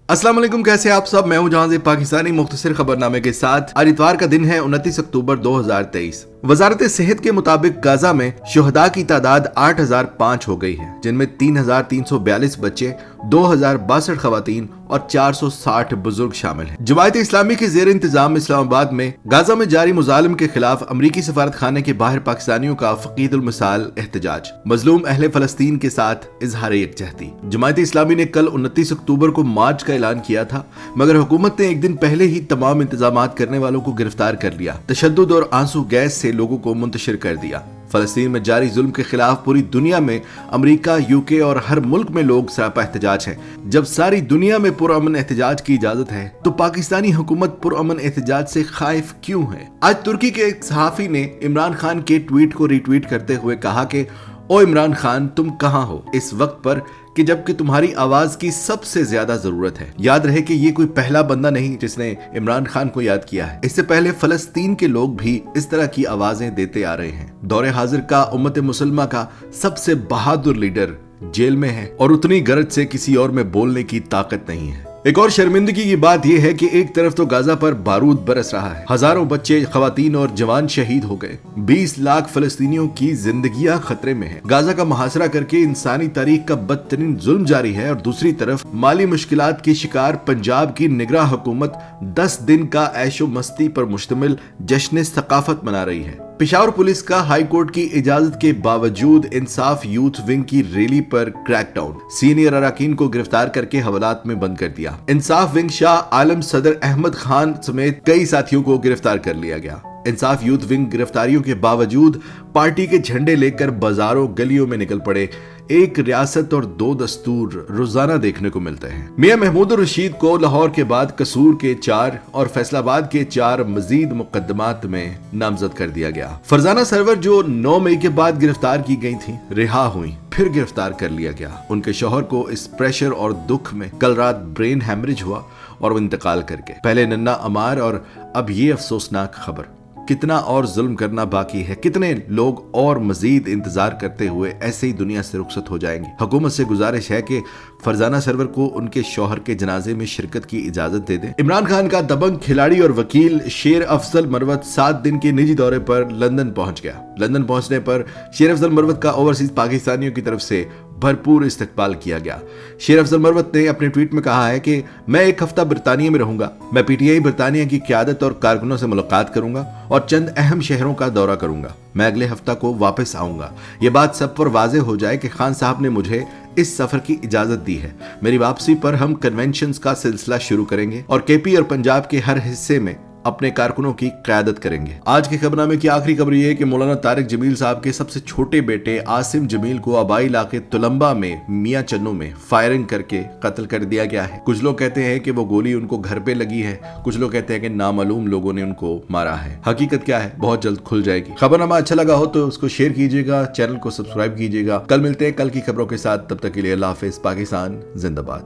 अस्सलाम वालेकुम, कैसे आप सब। मैं हूं जहां पाकिस्तानी मुख्तसर खबरनामे के साथ। आज इतवार का दिन है 29 अक्टूबर 2023। वजारत सेहत के मुताबिक गाजा में शुहदा की तादाद 8005 हो गई है, जिनमें 3342 बच्चे, 2062 खवातीन और 460 बुजुर्ग शामिल हैं। जमायत इस्लामी के जेर इंतजाम इस्लामाबाद में गाजा में जारी मुजालिम के खिलाफ अमरीकी सफारत खाने के बाहर पाकिस्तानियों का फकीदुल मिसाल एहतजाज, मजलूम अहले फलस्तीन के साथ इजहार यकजहती। जमायत इस्लामी ने कल 29 अक्टूबर को मार्च का ऐलान किया था, मगर हुकूमत ने एक दिन पहले ही तमाम इंतजामात करने वालों को गिरफ्तार कर लिया, तशद्दुद और आंसू गैस से लोगों को मुंतशिर कर दिया। फलस्तीन में जारी जुल्म के खिलाफ पूरी दुनिया में अमेरिका, यूके और हर मुल्क में लोग सरापा एहतजाज हैं। जब सारी दुनिया में पुरअमन एहतजाज की इजाजत है, तो पाकिस्तानी हुकूमत पुरअमन एहतजाज से खाइफ क्यों है? आज तुर्की के एक सहाफी ने इमरान खान के ट्वीट को रीट्वीट करते हुए कहा कि ओ इमरान खान, तुम कहां हो इस वक्त पर कि जबकि तुम्हारी आवाज की सबसे ज्यादा जरूरत है। याद रहे कि ये कोई पहला बंदा नहीं जिसने इमरान खान को याद किया है। इससे पहले फलस्तीन के लोग भी इस तरह की आवाजें देते आ रहे हैं। दौरे हाजिर का उम्मत मुसलमा का सबसे बहादुर लीडर जेल में है और उतनी गरज से किसी और में बोलने की ताकत नहीं है। एक और शर्मिंदगी की बात यह है कि एक तरफ तो गाजा पर बारूद बरस रहा है, हजारों बच्चे, खवातीन और जवान शहीद हो गए, 20 लाख फलस्तीनियों की जिंदगियां खतरे में है। गाजा का मुहासरा करके इंसानी तारीख का बदतरीन जुल्म जारी है और दूसरी तरफ माली मुश्किलात की शिकार पंजाब की निगरान हुकूमत 10 दिन का ऐशो मस्ती पर मुश्तमिल जश्न सकाफत मना रही है। पेशावर पुलिस का हाई कोर्ट की इजाजत के बावजूद इंसाफ यूथ विंग की रैली पर क्रैकडाउन, सीनियर अराकीन को गिरफ्तार करके हवालात में बंद कर दिया। इंसाफ विंग शाह आलम सदर अहमद खान समेत कई साथियों को गिरफ्तार कर लिया गया। इंसाफ यूथ विंग गिरफ्तारियों के बावजूद पार्टी के झंडे लेकर बाजारों गलियों में निकल पड़े। एक रियासत और 2 दस्तूर रोजाना देखने को मिलते हैं। मियां महमूद रशीद को लाहौर के बाद कसूर के 4 और फैसलाबाद के 4 मजीद मुकदमात में नामजद कर दिया गया। फरजाना सरवर जो 9 मई के बाद गिरफ्तार की गई थी, रिहा हुई, फिर गिरफ्तार कर लिया गया। उनके शौहर को इस प्रेशर और दुख में कल रात ब्रेन हैमरेज हुआ और वो इंतकाल कर गए। पहले नन्ना अमार और अब ये अफसोसनाक खबर। कितना और जुल्म करना बाकी है, कितने लोग और मजीद इंतजार करते हुए ऐसे ही दुनिया से रुखसत हो जाएंगे। हुकूमत से गुजारिश है कि फरजाना सरवर को उनके शौहर के जनाजे में शिरकत की इजाजत दे दें। इमरान खान का दबंग खिलाड़ी और वकील शेर अफजल मरवत 7 दिन के निजी दौरे पर लंदन पहुंच गया। लंदन पहुंचने पर शेर अफजल मरवत का ओवरसीज पाकिस्तानियों की तरफ से भरपूर इस्तकबाल किया गया। शेर अफजल मरवत ने अपने ट्वीट में कहा है कि मैं एक हफ्ता बरतानिया में रहूंगा। मैं पीटीआई बरतानिया की क़यादत और कारकुनों से मुलाकात करूंगा और चंद अहम शहरों का दौरा करूंगा। मैं अगले हफ्ता को वापस आऊंगा। ये बात सब पर वाज़ेह हो जाए कि खान साहब ने मुझे इस सफर की इजाजत दी है। मेरी वापसी पर हम कन्वेंशंस का सिलसिला शुरू करेंगे और केपी और पंजाब के हर हिस्से में अपने कारकुनों की क़यादत करेंगे। आज के खबरनामे की आखिरी खबर यह है कि मौलाना तारिक जमील साहब के सबसे छोटे बेटे आसिम जमील को आबाई इलाके तुलंबा में मियां चन्नू में फायरिंग करके कत्ल कर दिया गया है। कुछ लोग कहते हैं कि वो गोली उनको घर पे लगी है, कुछ लोग कहते हैं कि नामालूम लोगों ने उनको मारा है। हकीकत क्या है बहुत जल्द खुल जाएगी। खबरनामा अच्छा लगा हो तो उसको शेयर कीजिएगा, चैनल को सब्सक्राइब कीजिएगा। कल मिलते हैं कल की खबरों के साथ, तब तक के लिए अल्लाह हाफिज। पाकिस्तान जिंदाबाद।